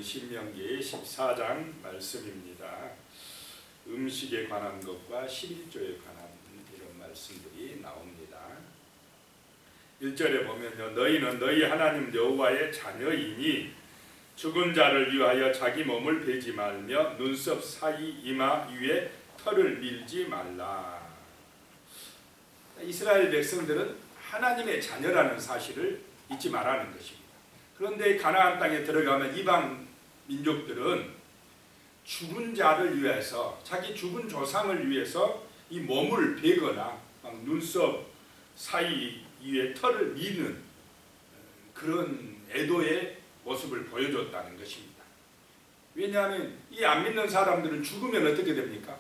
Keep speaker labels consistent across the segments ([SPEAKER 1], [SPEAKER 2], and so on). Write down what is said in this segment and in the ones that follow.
[SPEAKER 1] 본문은 신명기 14장 말씀입니다. 음식에 관한 것과 11조에 관한 이런 말씀들이 나옵니다. 1절에 보면요, 너희는 너희 하나님 여호와의 자녀이니 죽은 자를 위하여 자기 몸을 베지 말며 눈썹 사이 이마 위에 털을 밀지 말라. 이스라엘 백성들은 하나님의 자녀라는 사실을 잊지 말라는 것입니다. 그런데 가나안 땅에 들어가면 이방 민족들은 죽은 자를 위해서, 자기 죽은 조상을 위해서 이 몸을 베거나 막 눈썹 사이 위에 털을 미는 그런 애도의 모습을 보여줬다는 것입니다. 왜냐하면 이 안 믿는 사람들은 죽으면 어떻게 됩니까?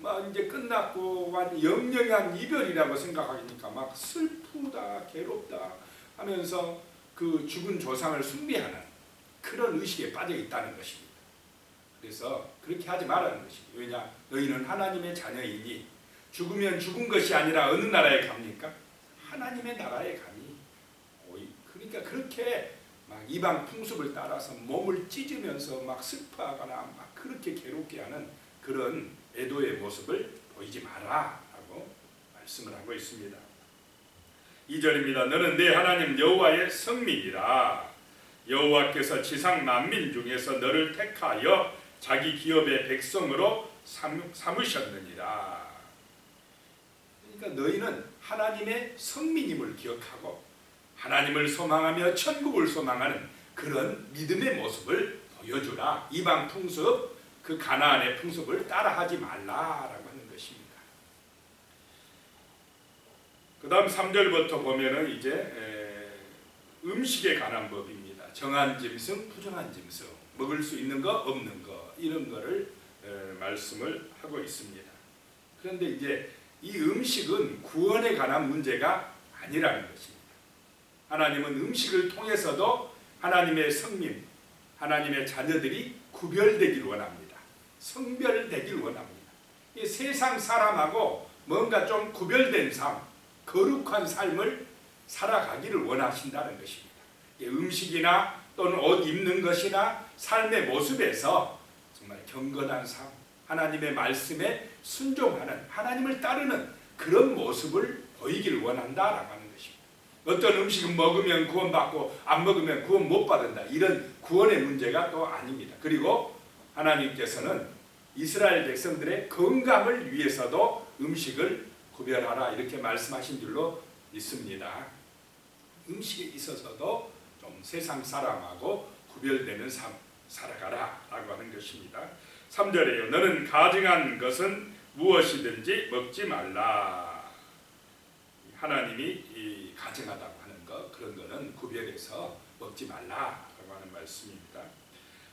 [SPEAKER 1] 막 이제 끝났고 영영한 이별이라고 생각하니까 막 슬프다, 괴롭다 하면서 그 죽은 조상을 숭배하는 그런 의식에 빠져 있다는 것입니다. 그래서 그렇게 하지 말라는 것입니다. 왜냐? 너희는 하나님의 자녀이니 죽으면 죽은 것이 아니라 어느 나라에 갑니까? 하나님의 나라에 가니. 그러니까 그렇게 막 이방 풍습을 따라서 몸을 찢으면서 막 슬퍼하거나 막 그렇게 괴롭게 하는 그런 애도의 모습을 보이지 마라라고 말씀을 하고 있습니다. 2절입니다. 너는 내 하나님 여호와의 성민이라. 여호와께서 지상 만민 중에서 너를 택하여 자기 기업의 백성으로 삼으셨느니라. 그러니까 너희는 하나님의 성민임을 기억하고 하나님을 소망하며 천국을 소망하는 그런 믿음의 모습을 보여주라. 이방 풍습, 그 가나안의 풍습을 따라하지 말라라고 하는 것입니다. 그 다음 3절부터 보면은 이제 음식에 관한 법입니다. 정한 짐승, 부정한 짐승, 먹을 수 있는 거, 없는 거, 이런 거를 말씀을 하고 있습니다. 그런데 이제 이 음식은 구원에 관한 문제가 아니라는 것입니다. 하나님은 음식을 통해서도 하나님의 성민, 하나님의 자녀들이 구별되기를 원합니다. 성별되기를 원합니다. 이 세상 사람하고 뭔가 좀 구별된 삶, 거룩한 삶을 살아가기를 원하신다는 것입니다. 음식이나 또는 옷 입는 것이나 삶의 모습에서 정말 경건한 삶, 하나님의 말씀에 순종하는, 하나님을 따르는 그런 모습을 보이기를 원한다라고 하는 것입니다. 어떤 음식은 먹으면 구원받고 안 먹으면 구원 못 받는다, 이런 구원의 문제가 또 아닙니다. 그리고 하나님께서는 이스라엘 백성들의 건강을 위해서도 음식을 구별하라 이렇게 말씀하신 줄로 믿습니다. 음식에 있어서도 좀 세상 사람하고 구별되는 삶 살아가라 라고 하는 것입니다. 3절에요. 너는 가증한 것은 무엇이든지 먹지 말라. 하나님이 이 가증하다고 하는 것, 그런 거는 구별해서 먹지 말라라고 하는 말씀입니다.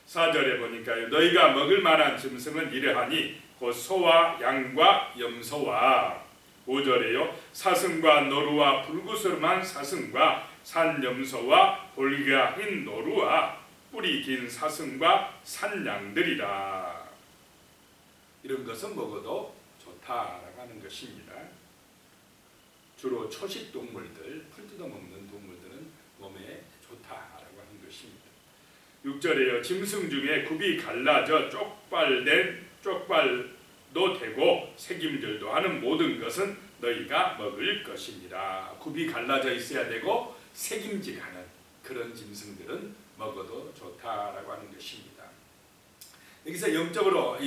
[SPEAKER 1] 4절에 보니까요. 너희가 먹을 만한 짐승은 이러하니 곧 소와 양과 염소와. 5절에요. 사슴과 노루와 불구스름한 사슴과 산염소와 볼기가 흰 노루와 뿔이 긴 사슴과 산양들이라. 이런 것은 먹어도 좋다라고 하는 것입니다. 주로 초식 동물들, 풀 뜯어먹는 동물들은 몸에 좋다라고 하는 것입니다. 6절에요. 짐승 중에 굽이 갈라져 쪽발도 되고 새김질도 하는 모든 것은 너희가 먹을 것입니다. 굽이 갈라져 있어야 되고 새김질하는 그런 짐승들은 먹어도 좋다라고 하는 것입니다. 여기서 영적으로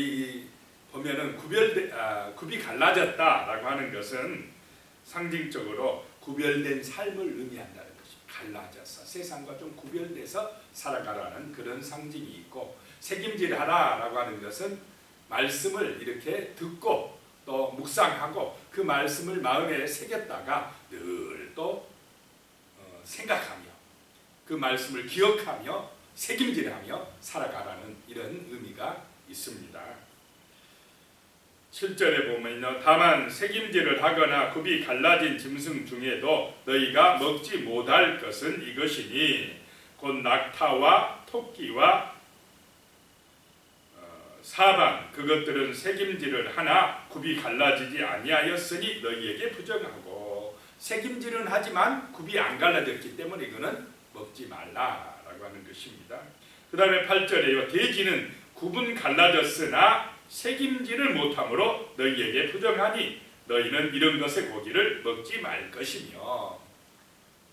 [SPEAKER 1] 보면은 굽이 갈라졌다라고 하는 것은 상징적으로 구별된 삶을 의미한다는 것입니다. 갈라져서 세상과 좀 구별돼서 살아가라는 그런 상징이 있고, 새김질하라라고 하는 것은 말씀을 이렇게 듣고 또 묵상하고 그 말씀을 마음에 새겼다가 늘 또 생각하며 그 말씀을 기억하며 새김질하며 살아가라는 이런 의미가 있습니다. 7절에 보면요. 다만 새김질을 하거나 굽이 갈라진 짐승 중에도 너희가 먹지 못할 것은 이것이니 곧 낙타와 토끼와 사방 그것들은 새김질을 하나 굽이 갈라지지 아니하였으니 너희에게 부정하고. 새김질은 하지만 굽이 안 갈라졌기 때문에 이거는 먹지 말라라고 하는 것입니다. 그 다음에 8절에요. 돼지는 구분 갈라졌으나 새김질을 못함으로 너희에게 부정하니 너희는 이런 것의 고기를 먹지 말 것이며.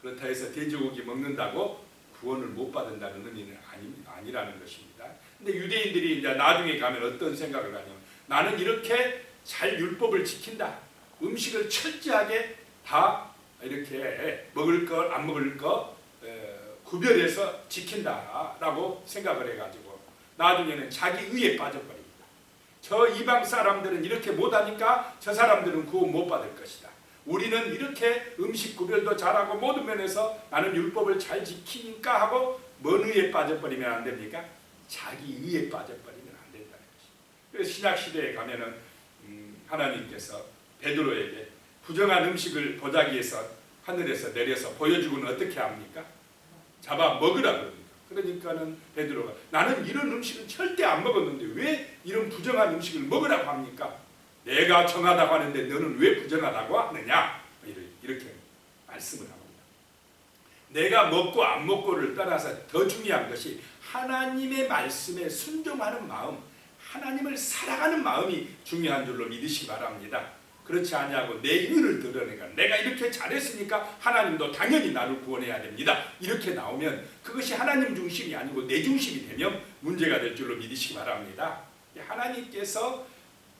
[SPEAKER 1] 그렇다 해서 돼지고기 먹는다고 구원을 못 받는다는 의미는 아니라는 것입니다. 근데 유대인들이 이제 나중에 가면 어떤 생각을 하냐면, 나는 이렇게 잘 율법을 지킨다. 음식을 철저하게 다 이렇게 먹을 것, 안 먹을 것 구별해서 지킨다라고 생각을 해가지고 나중에는 자기 의에 빠져버립니다. 저 이방 사람들은 이렇게 못하니까 저 사람들은 구원 못 받을 것이다. 우리는 이렇게 음식 구별도 잘하고 모든 면에서 나는 율법을 잘 지키니까 하고 뭔 의에 빠져버리면 안 됩니까? 자기 의에 빠져버리면 안 된다는 것입니다. 그래서 신약시대에 가면은 하나님께서 베드로에게 부정한 음식을 보자기에서 하늘에서 내려서 보여주고는 어떻게 합니까? 잡아 먹으라 그럽니다. 그러니까는 베드로가 나는 이런 음식은 절대 안 먹었는데 왜 이런 부정한 음식을 먹으라고 합니까? 내가 정하다고 하는데 너는 왜 부정하다고 하느냐? 이렇게 말씀을 합니다. 내가 먹고 안 먹고를 떠나서 더 중요한 것이 하나님의 말씀에 순종하는 마음, 하나님을 사랑하는 마음이 중요한 줄로 믿으시기 바랍니다. 그렇지 않냐고 내 의를 드러내가 내가 이렇게 잘했으니까 하나님도 당연히 나를 구원해야 됩니다. 이렇게 나오면 그것이 하나님 중심이 아니고 내 중심이 되면 문제가 될 줄로 믿으시기 바랍니다. 하나님께서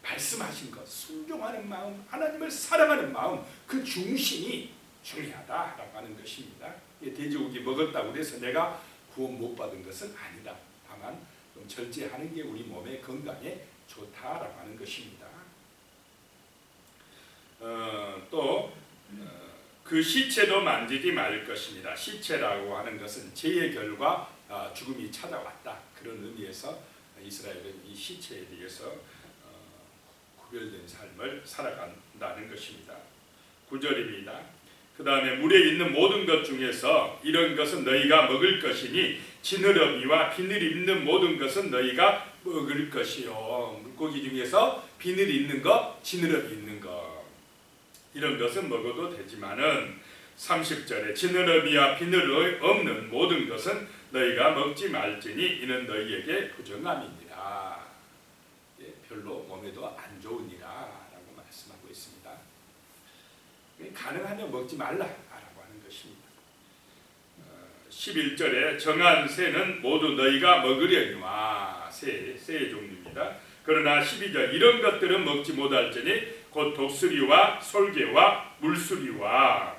[SPEAKER 1] 말씀하신 것, 순종하는 마음, 하나님을 사랑하는 마음, 그 중심이 중요하다라고 하는 것입니다. 돼지고기 먹었다고 해서 내가 구원 못 받은 것은 아니다. 다만 좀 절제하는 게 우리 몸의 건강에 좋다라고 하는 것입니다. 또 그 시체도 만지지 말 것입니다. 시체라고 하는 것은 죄의 결과 죽음이 찾아왔다. 그런 의미에서 이스라엘은 이 시체에 대해서 구별된 삶을 살아간다는 것입니다. 9절입니다. 그 다음에 물에 있는 모든 것 중에서 이런 것은 너희가 먹을 것이니 지느러미와 비늘이 있는 모든 것은 너희가 먹을 것이요. 물고기 중에서 비늘이 있는 것, 지느러미 있는 것, 이런 것은 먹어도 되지만은 30절에 지느러미와 비늘 없는 모든 것은 너희가 먹지 말지니 이는 너희에게 부정함이니라. 별로 몸에도 안 좋으니라라고 말씀하고 있습니다. 가능하면 먹지 말라라고 하는 것입니다. 11절에 정한 새는 모두 너희가 먹으려니와 새의 종류입니다. 그러나 12절 이런 것들은 먹지 못할지니 곧 독수리와 솔개와 물수리와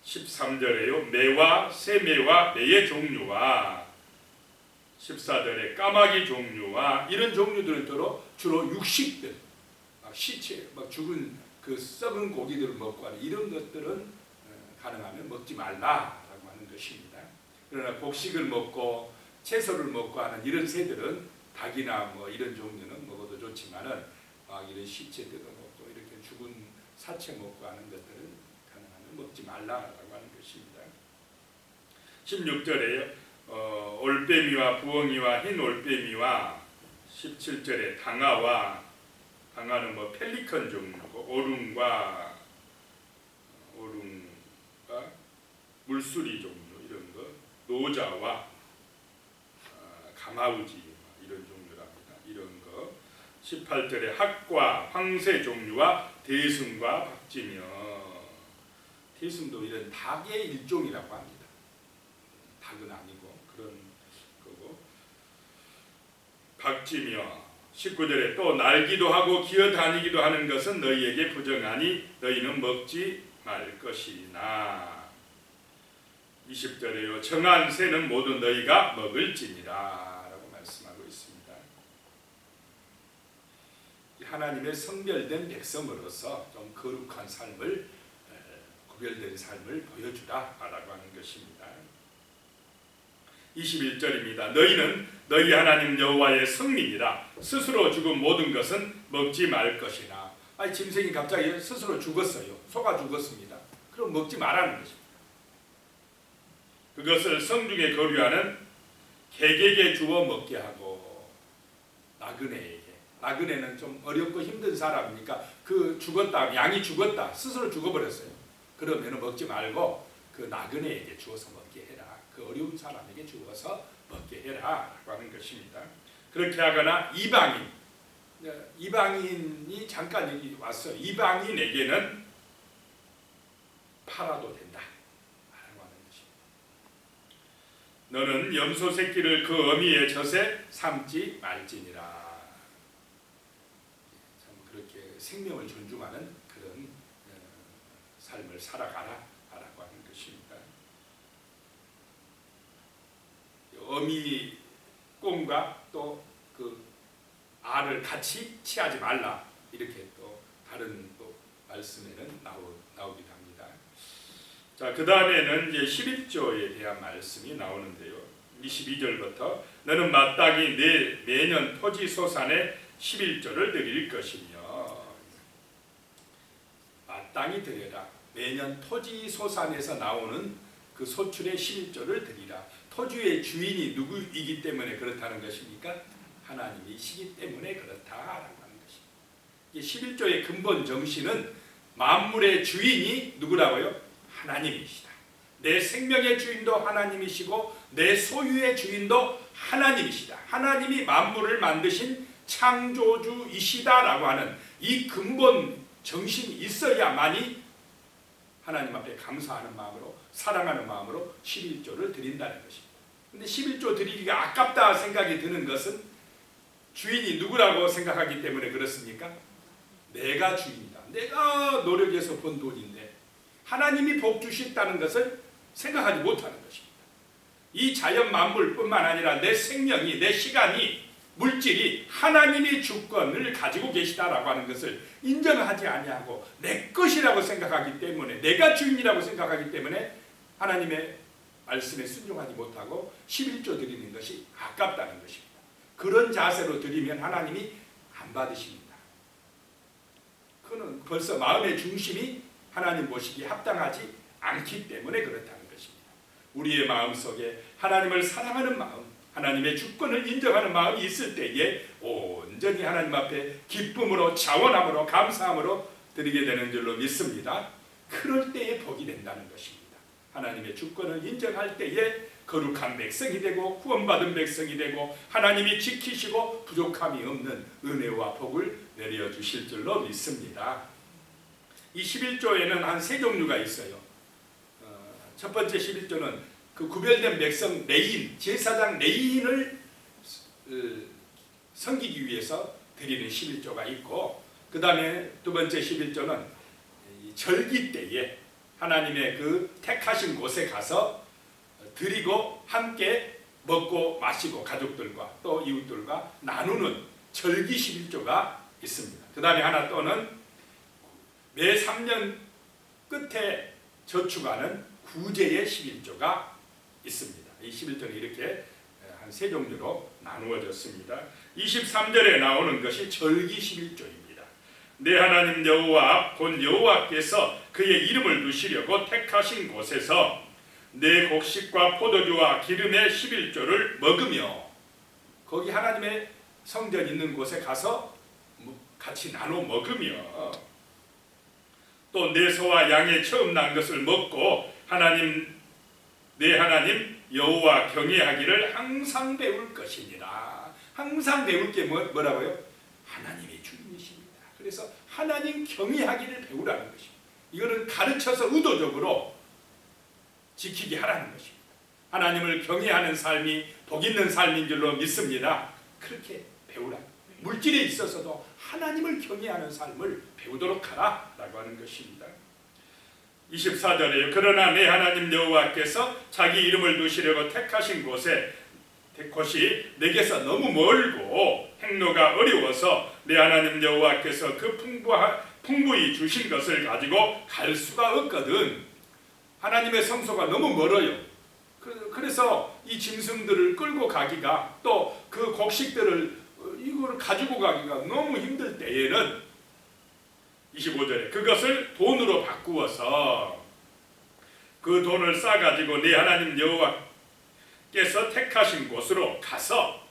[SPEAKER 1] 13절에요 매와 새매와 매의 종류와 14절에 까마귀 종류와 이런 종류들은 주로 육식들, 시체, 죽은 그 썩은 고기들을 먹고 하는 이런 것들은 가능하면 먹지 말라라고 하는 것입니다. 그러나 곡식을 먹고 채소를 먹고 하는 이런 새들은 닭이나 뭐 이런 종류는 먹어도 좋지만은 이런 시체들도 먹고 이렇게 죽은 사체 먹고 하는 것들은 가능하면 먹지 말라라고 하는 것입니다. 16절에요. 올빼미와 부엉이와 흰 올빼미와 17절에 당아와 당아는 뭐 펠리컨 종류고 오름과 물수리 종류 이런 거 노자와 가마우지 이런 종류랍니다. 이런 거 18절에 학과 황새 종류와 대승과 박지며 대승도 이런 닭의 일종이라고 합니다. 닭은 아니고 그런 거고 박지며 19절에 또 날기도 하고 기어다니기도 하는 것은 너희에게 부정하니 너희는 먹지 말 것이나 20절에요. 정한 새는 모두 너희가 먹을지니라 라고 말씀하고 있습니다. 하나님의 성별된 백성으로서 좀 거룩한 삶을 구별된 삶을 보여주라 라고 하는 것입니다. 21절입니다. 너희는 너희 하나님 여호와의 성민이라 스스로 죽은 모든 것은 먹지 말 것이나 짐승이 갑자기 스스로 죽었어요. 소가 죽었습니다. 그럼 먹지 말라는 것입니다. 그것을 성중에 거류하는 개에게 주어 먹게 하고 나그네는 좀 어렵고 힘든 사람이니까 그 죽었다 양이 죽었다 스스로 죽어버렸어요. 그러면 먹지 말고 그 나그네에게 주어서 먹게 해라. 그 어려운 사람에게 주어서 먹게 해라라고 하는 것입니다. 그렇게 하거나 이방인이 잠깐 여기 와서 이방인에게는 팔아도 된다 라고 하는 것입니다. 너는 염소 새끼를 그 어미의 젖에 삼지 말지니라. 참 그렇게 생명을 존중하는 그런 삶을 살아가라 라고 하는 것입니다. 어미 꽁과 또 그 알을 같이 취하지 말라, 이렇게 또 다른 또 말씀에는 나오기도 합니다. 자, 그 다음에는 이제 11조에 대한 말씀이 나오는데요. 22절부터 너는 마땅히 내 매년 토지 소산의 11조를 드릴 것이며, 마땅히 드려라. 매년 토지 소산에서 나오는 그 소출의 11조를 드리라. 토지의 주인이 누구이기 때문에 그렇다는 것입니까? 하나님이시기 때문에 그렇다라고 하는 것입니다. 11조의 근본 정신은 만물의 주인이 누구라고요? 하나님이시다. 내 생명의 주인도 하나님이시고 내 소유의 주인도 하나님이시다. 하나님이 만물을 만드신 창조주이시다라고 하는 이 근본 정신이 있어야만이 하나님 앞에 감사하는 마음으로, 사랑하는 마음으로 11조를 드린다는 것입니다. 근데 11조 드리기가 아깝다 생각이 드는 것은 주인이 누구라고 생각하기 때문에 그렇습니까? 내가 주인이다. 내가 노력해서 번 돈인데 하나님이 복 주셨다는 것을 생각하지 못하는 것입니다. 이 자연 만물뿐만 아니라 내 생명이, 내 시간이, 물질이 하나님이 주권을 가지고 계시다라고 하는 것을 인정하지 아니하고 내 것이라고 생각하기 때문에, 내가 주인이라고 생각하기 때문에 하나님의 말씀에 순종하지 못하고 11조 드리는 것이 아깝다는 것입니다. 그런 자세로 드리면 하나님이 안 받으십니다. 그는 벌써 마음의 중심이 하나님 보시기에 합당하지 않기 때문에 그렇다는 것입니다. 우리의 마음속에 하나님을 사랑하는 마음, 하나님의 주권을 인정하는 마음이 있을 때에 온전히 하나님 앞에 기쁨으로, 자원함으로, 감사함으로 드리게 되는 줄로 믿습니다. 그럴 때에 복이 된다는 것입니다. 하나님의 주권을 인정할 때에 거룩한 백성이 되고 구원받은 백성이 되고 하나님이 지키시고 부족함이 없는 은혜와 복을 내려주실 줄로 믿습니다. 이 11조에는 한 3종류가 있어요. 첫 번째 11조는 그 구별된 백성 레인, 제사장 레인을 섬기기 위해서 드리는 11조가 있고, 그 다음에 두 번째 11조는 절기 때에 하나님의 그 택하신 곳에 가서 드리고 함께 먹고 마시고 가족들과 또 이웃들과 나누는 절기 11조가 있습니다. 그 다음에 하나 또는 매 3년 끝에 저축하는 구제의 11조가 있습니다. 이 11조는 이렇게 한 3종류로 나누어졌습니다. 23절에 나오는 것이 절기 11조입니다. 내 하나님 여호와 본 여호와께서 그의 이름을 두시려고 택하신 곳에서 내 곡식과 포도주와 기름의 11조를 먹으며, 거기 하나님의 성전 있는 곳에 가서 같이 나눠 먹으며, 또 내 소와 양의 처음 난 것을 먹고 내 하나님 여호와 경외하기를 항상 배울 것이니라. 항상 배울 게 뭐라고요? 하나님의 주님이십니다. 그래서 하나님 경외하기를 배우라는 것입니다. 이거는 가르쳐서 의도적으로 지키게 하라는 것입니다. 하나님을 경외하는 삶이 복 있는 삶인 줄로 믿습니다. 그렇게 배우라. 물질에 있어서도 하나님을 경외하는 삶을 배우도록 하라라고 하는 것입니다. 24절에 그러나 내 하나님 여호와께서 자기 이름을 두시려고 택하신 곳이 내게서 너무 멀고 행로가 어려워서 내 하나님 여호와께서 그 풍부히 주신 것을 가지고 갈 수가 없거든. 하나님의 성소가 너무 멀어요. 그래서 이 짐승들을 끌고 가기가, 또 그 곡식들을 이걸 가지고 가기가 너무 힘들 때에는 25절에 그것을 돈으로 바꾸어서 그 돈을 싸가지고 내 하나님 여호와께서 택하신 곳으로 가서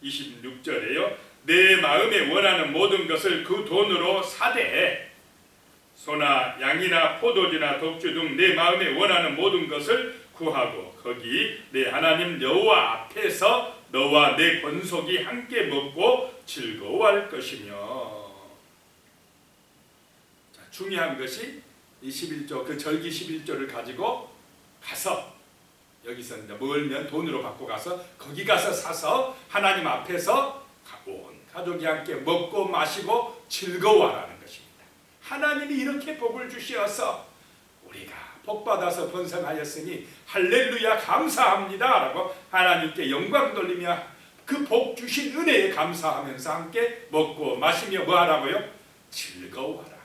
[SPEAKER 1] 26절에요. 내 마음에 원하는 모든 것을 그 돈으로 사되 소나 양이나 포도주나 독주 등 내 마음에 원하는 모든 것을 구하고 거기 내 하나님 여호와 앞에서 너와 내 권속이 함께 먹고 즐거워할 것이며. 자, 중요한 것이 이 11조, 그 절기 11조를 가지고 가서 여기서 이제 멀면 돈으로 받고 가서 거기 가서 사서 하나님 앞에서 온 가족이 함께 먹고 마시고 즐거워하라는 것입니다. 하나님이 이렇게 복을 주시어서 우리가 복받아서 번성하였으니 할렐루야 감사합니다 라고 하나님께 영광 돌리며 그 복 주신 은혜에 감사하면서 함께 먹고 마시며 뭐하라고요? 즐거워하라.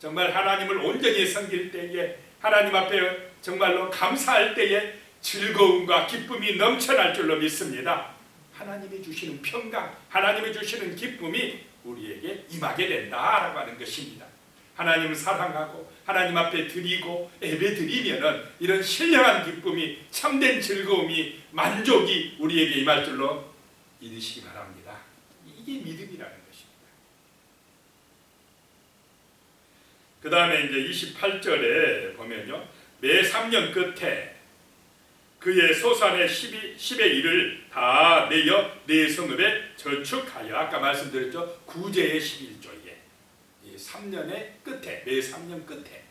[SPEAKER 1] 정말 하나님을 온전히 섬길 때에, 하나님 앞에 정말로 감사할 때에 즐거움과 기쁨이 넘쳐날 줄로 믿습니다. 하나님이 주시는 평강, 하나님이 주시는 기쁨이 우리에게 임하게 된다라고 하는 것입니다. 하나님을 사랑하고 하나님 앞에 드리고 예배 드리면은 이런 신령한 기쁨이, 참된 즐거움이, 만족이 우리에게 임할 줄로 믿으시기 바랍니다. 이게 믿음이라는 것입니다. 그 다음에 이제 28절에 보면요, 매 3년 끝에 그의 소산의 10의 1을 다 내어 내 성읍에 저축하여, 아까 말씀드렸죠, 구제의 11조에 3년의 끝에, 매 3년 끝에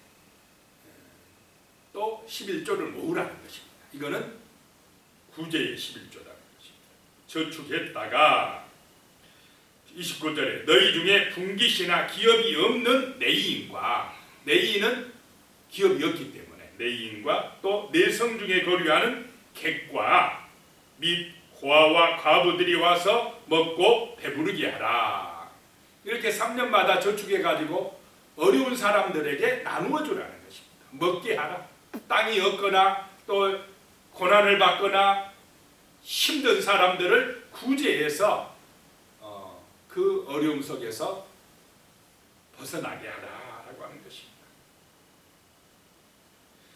[SPEAKER 1] 또 11조를 모으라는 것입니다. 이거는 구제의 11조라는 것입니다. 저축했다가 29절에 너희 중에 분깃이나 기업이 없는 레위인과, 레위인은 기업이 없기 때문에 레위인과 또 내성 중에 거류하는 객과 및 고아와 과부들이 와서 먹고 배부르게 하라. 이렇게 3년마다 저축해가지고 어려운 사람들에게 나누어 주라는 것입니다. 먹게 하라. 땅이 없거나 또 고난을 받거나 힘든 사람들을 구제해서 그 어려움 속에서 벗어나게 하라라고 하는 것입니다.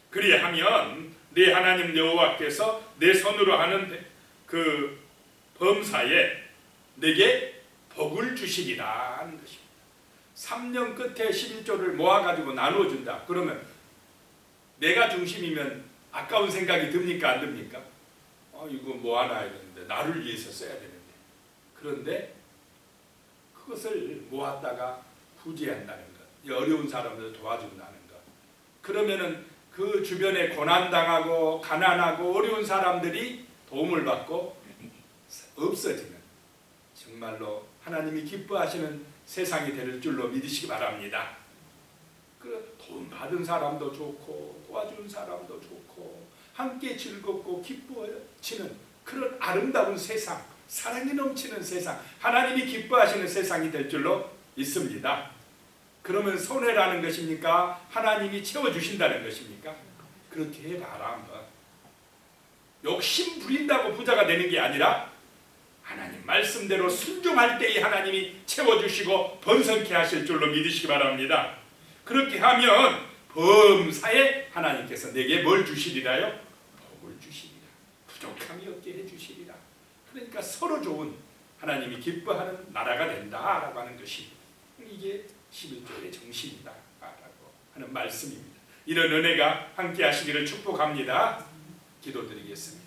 [SPEAKER 1] 그리하면 내 하나님 여호와께서 내 손으로 하는 그 범사에 내게 복을 주시리라 하는 것입니다. 3년 끝에 11조를 모아가지고 나누어준다. 그러면 내가 중심이면 아까운 생각이 듭니까? 안 듭니까? 이거 모아놔야 되는데, 나를 위해서 써야 되는데. 그런데 그것을 모았다가 구제한다는 것, 어려운 사람들을 도와준다는 것. 그러면은 그 주변에 고난당하고 가난하고 어려운 사람들이 도움을 받고 없어지는, 정말로 하나님이 기뻐하시는 세상이 될 줄로 믿으시기 바랍니다. 돈 받은 사람도 좋고 도와준 사람도 좋고 함께 즐겁고 기뻐지는 그런 아름다운 세상, 사랑이 넘치는 세상, 하나님이 기뻐하시는 세상이 될 줄로 믿습니다. 그러면 손해라는 것입니까? 하나님이 채워주신다는 것입니까? 그렇게 해봐라 한번. 욕심 부린다고 부자가 되는 게 아니라 하나님 말씀대로 순종할 때에 하나님이 채워주시고 번성케 하실 줄로 믿으시기 바랍니다. 그렇게 하면 범사에 하나님께서 내게 뭘 주시리라요? 복을 주시리라. 부족함이 없게 해주시리라. 그러니까 서로 좋은, 하나님이 기뻐하는 나라가 된다라고 하는 것이 이게 11조의 정신이다 라고 하는 말씀입니다. 이런 은혜가 함께 하시기를 축복합니다. 기도드리겠습니다.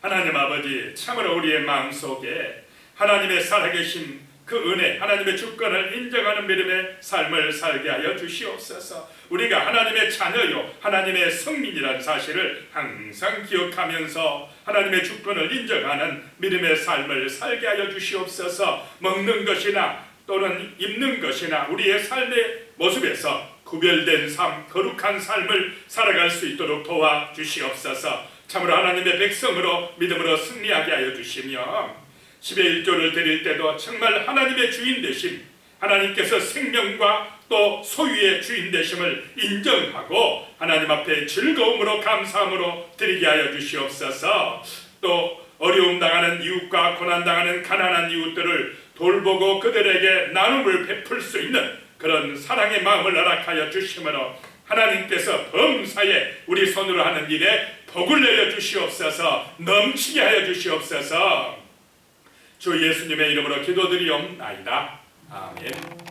[SPEAKER 1] 하나님 아버지, 참으로 우리의 마음속에 하나님의 살아계심, 그 은혜, 하나님의 주권을 인정하는 믿음의 삶을 살게 하여 주시옵소서. 우리가 하나님의 자녀요 하나님의 성민이라는 사실을 항상 기억하면서 하나님의 주권을 인정하는 믿음의 삶을 살게 하여 주시옵소서. 먹는 것이나 또는 입는 것이나 우리의 삶의 모습에서 구별된 삶, 거룩한 삶을 살아갈 수 있도록 도와주시옵소서. 참으로 하나님의 백성으로 믿음으로 승리하게 하여 주시며 10의 1조를 드릴 때도 정말 하나님의 주인 되심, 하나님께서 생명과 또 소유의 주인 되심을 인정하고 하나님 앞에 즐거움으로 감사함으로 드리게 하여 주시옵소서. 또 어려움 당하는 이웃과 고난 당하는 가난한 이웃들을 돌보고 그들에게 나눔을 베풀 수 있는 그런 사랑의 마음을 허락하여 주심으로 하나님께서 범사에 우리 손으로 하는 일에 복을 내려 주시옵소서. 넘치게 하여 주시옵소서. 주 예수님의 이름으로 기도드리옵나이다. 아멘.